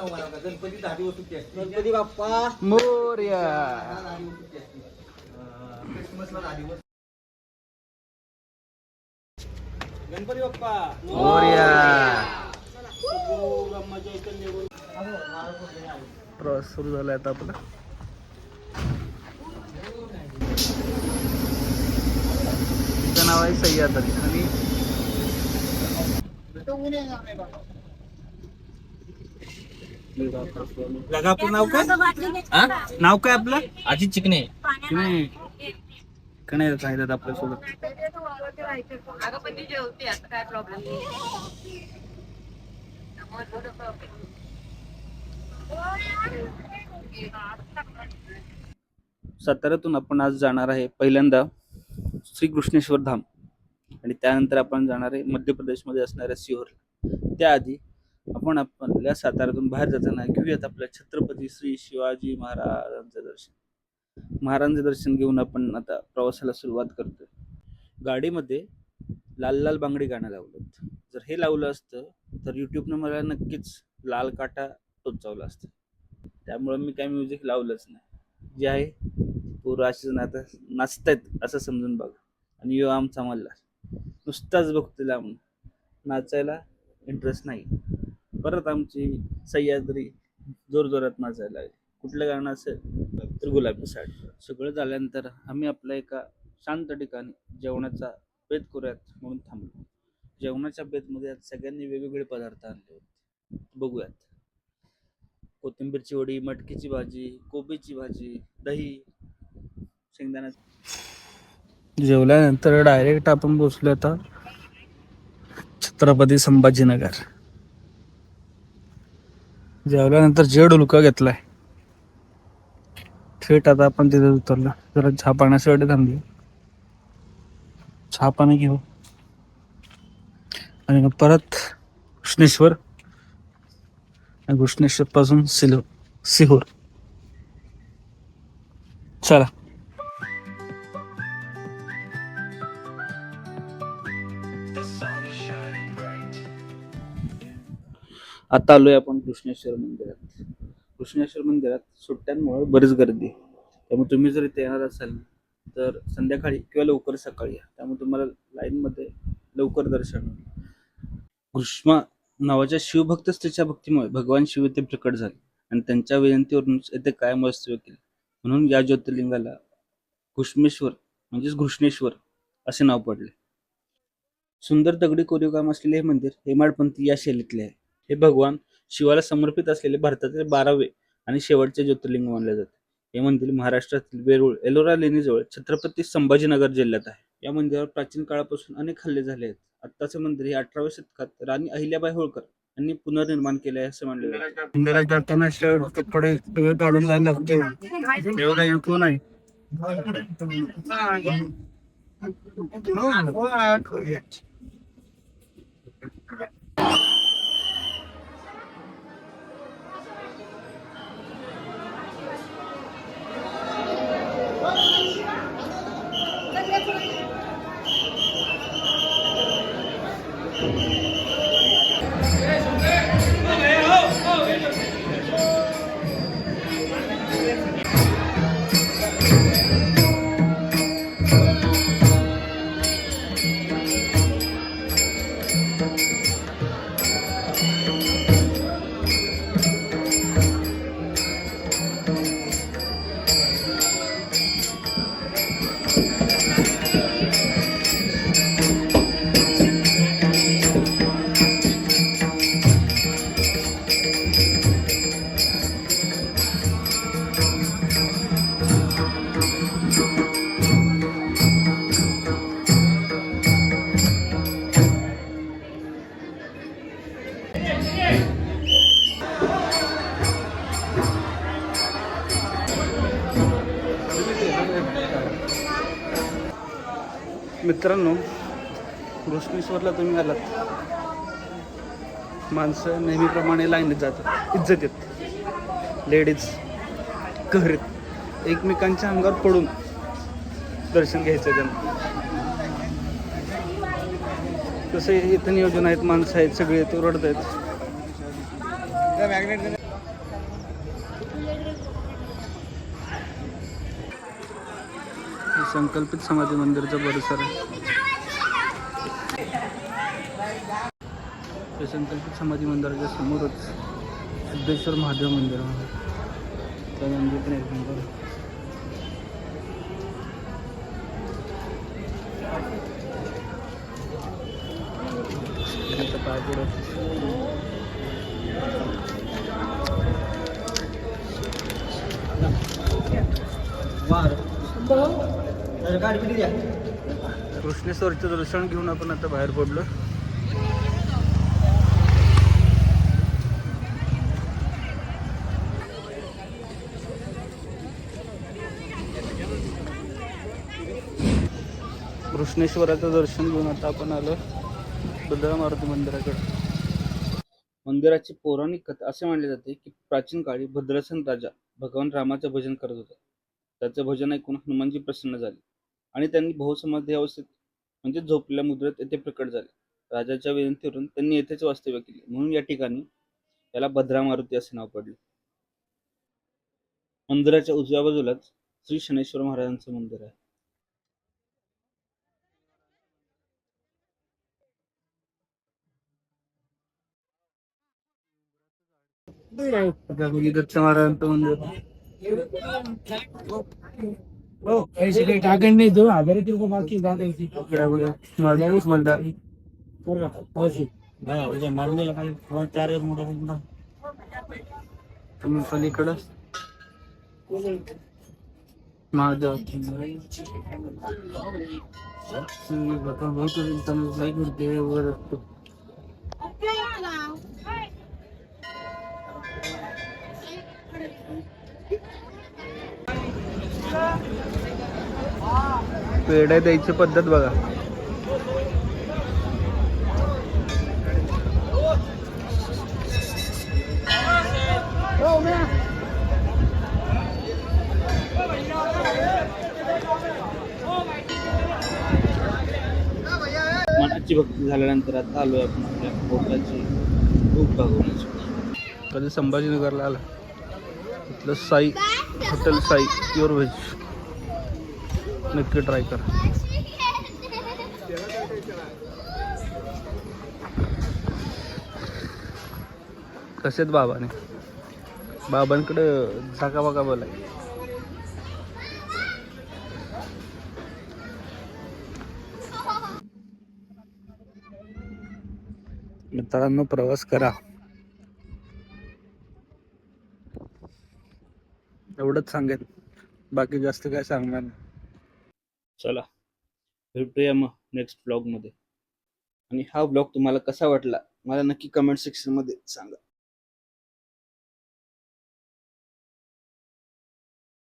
गणपती 10 दिवस सुट्टी असते. गणपती बाप्पा मोरया. क्रिसमसला 10 दिवस. गणपती बाप्पा मोरया. ब्रह्मा चैतन्य गुरु. प्रवास सुरू झाला आता आपला. तिचं नाव आहे सह्याद्री आणि आपलं नाव काय? नाव काय आपलं? अजित चिकणे. कणे सांगितलं आपल्यासोबत. साताऱ्यातून आपण आज जाणार आहे पहिल्यांदा श्री कृष्णेश्वर धाम आणि त्यानंतर आपण जाणार आहे मध्य प्रदेशमध्ये असणाऱ्या सिहोर. त्याआधी आपण आपल्या साताऱ्यातून बाहेर जाताना घेऊयात आपल्या छत्रपती श्री शिवाजी महाराजांचं दर्शन. महाराजांचं दर्शन घेऊन आपण आता प्रवासाला सुरुवात करतोय. गाडीमध्ये लाल लाल बांगडी गाणं लावलं. जर हे लावलं असतं तर युट्यूबनं मला नक्कीच लाल काटा टोचावला असतं. त्यामुळं मी काय म्युझिक लावलंच नाही. जे आहे पोरं अशीच नाचतायत असं समजून बघा. आणि यो आमचा मल्हार नुसताच बघतो लावून, नाचायला इंटरेस्ट नाही. परत आमची सह्याद्री जोरजोरात नाचायला लागली. कुठलं गाणं असेल तर गुलाबी साडी. सगळं झाल्यानंतर आम्ही आपल्या एका शांत ठिकाणी जेवणाचा बेत करूयात म्हणून थांबलो. जेवणाच्या बेतमध्ये आज सगळ्यांनी वेगवेगळे पदार्थ आणले होते. बघूयात. कोथिंबीरची वडी, मटकीची भाजी, कोबीची भाजी, दही, शेंगदाणा. जेवल्यानंतर डायरेक्ट आपण पोहोचलो आता छत्रपती संभाजीनगर. जेवल्यानंतर जेड उलका घेतलाय. थेट आता आपण तिथे उतरलो. जरा चहा पाण्यासाठी थांबलो. चहा पाणी घेऊ आणि मग परत कृष्णेश्वर आणि कृष्णेश्वर पासून सिहोर. चला. आता आलोय आपण कृष्णेश्वर मंदिरात. कृष्णेश्वर मंदिरात सुट्ट्यांमुळे बरीच गर्दी आहे. त्यामुळे तुम्ही जर इथे येणार असाल तर संध्याकाळी किंवा लवकर सकाळी या. त्यामुळे तुम्हाला लाईनमध्ये लवकर दर्शन होईल. घृष्मा नावाच्या शिवभक्त स्त्रीच्या भक्तीमुळे भगवान शिव येथे प्रकट झाले आणि त्यांच्या विनंतीवरूनच येथे कायम वास्तव्य केले. म्हणून या ज्योतिर्लिंगाला घृष्मेश्वर म्हणजेच घृष्णेश्वर असे नाव पडले. सुंदर दगडी कोरीव काम असलेले हे मंदिर हेमाडपंथी या शैलीतले आहे. हे भगवान शिवाला समर्पित असलेले भारतातील 12वे आणि शेवटचे ज्योतिर्लिंग मानले जाते. हे मंदिर महाराष्ट्रातील वेरूळ एलोरा लेणीजवळ छत्रपती संभाजीनगर जिल्ह्यात आहे. या मंदिरावर प्राचीन काळापासून अनेक हल्ले झाले आहेत. आत्ताचे मंदिर हे 18व्या शतकात राणी अहिल्याबाई होळकर यांनी पुनर्निर्माण केले आहे असे मानले जाते. मंदिरात जाताना कपडे सगळे काढून जायला लागते. एवढा युको नाही. मित्रांनो, घृष्णेश्वरला तुम्ही आलात, माणसं नेहमीप्रमाणे लाईनीत जातात, इज्जत येत, लेडीज घरीत एकमेकांच्या अंगावर पडून दर्शन घ्यायचं त्यांना. तसे इथं नियोजन आहेत, माणसं आहेत, सगळे ते रडत आहेत. संकल्पित समाधी मंदिरचा परिसर आहे. ते संकल्पित समाधी मंदिराच्या समोरच सिद्धेश्वर महादेव मंदिर आहे. त्या मंदिर पण एक नंबर आहे. इथं पाय पडत. कृष्णेश्वरचं दर्शन घेऊन आपण आता बाहेर पडलो. कृष्णेश्वराचं दर्शन घेऊन आता आपण आलो भद्रा मारुती मंदिराकडे. मंदिराची पौराणिक कथा असे मानले जाते की प्राचीन काळी भद्रासन राजा भगवान रामाचे भजन करत होता. त्याचे भजन ऐकून हनुमानजी प्रसन्न झाले आणि त्यांनी बहुसमाधी अवस्थेत म्हणजे झोपलेल्या मुद्रेत येथे प्रकट झाले. राजाच्या विनंतीवरून त्यांनी येथेच वास्तव्य केले, म्हणून या ठिकाणी याला भद्रा मारुती असे नाव पडले. मंदिराच्या उजव्या बाजूलाच श्री शनेश्वर महाराजांचं मंदिर आहे. दत्त महाराजांचं मंदिर. ऐसे काही टाकण नाही तो आधारे तिरको बाकी जाते मारलेला काही चार मोठा पलीकडं महादेव पेढ्या द्यायची पद्धत बघा. मनाची भक्ती झाल्यानंतर आता आलोय आपण आपल्या पोटाची भूक भागवण्यासाठी. कधी संभाजीनगरला आला इथलं Sai hotel Sai pure veg नक्की ट्राय करा. कसेत बाबाने बाबांकडे झाका बघा बोलाय. मित्रांनो प्रवास करा, एवढंच सांगेन, बाकी जास्त काय सांगणार नाही. चला भेटूया मग नेक्स्ट ब्लॉग मध्ये. आणि हा ब्लॉग तुम्हाला कसा वाटला मला नक्की कमेंट सेक्शन मध्ये सांगा.